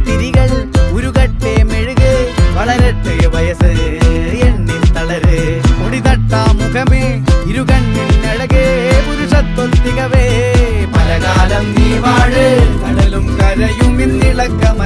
തിരികൾ ഉരുകട്ടെ മെഴുക് വളരട്ടെ വയസ്സ് എണ്ണി തളര് മുടിതട്ടാ മുഖമേ ഇരുകണ്ണിൽ അഴകേ പുരുഷത്വത്തികവേ പലകാലം നീ വാഴ് കടലും കരയും ഇന്നിളക്കമല്ല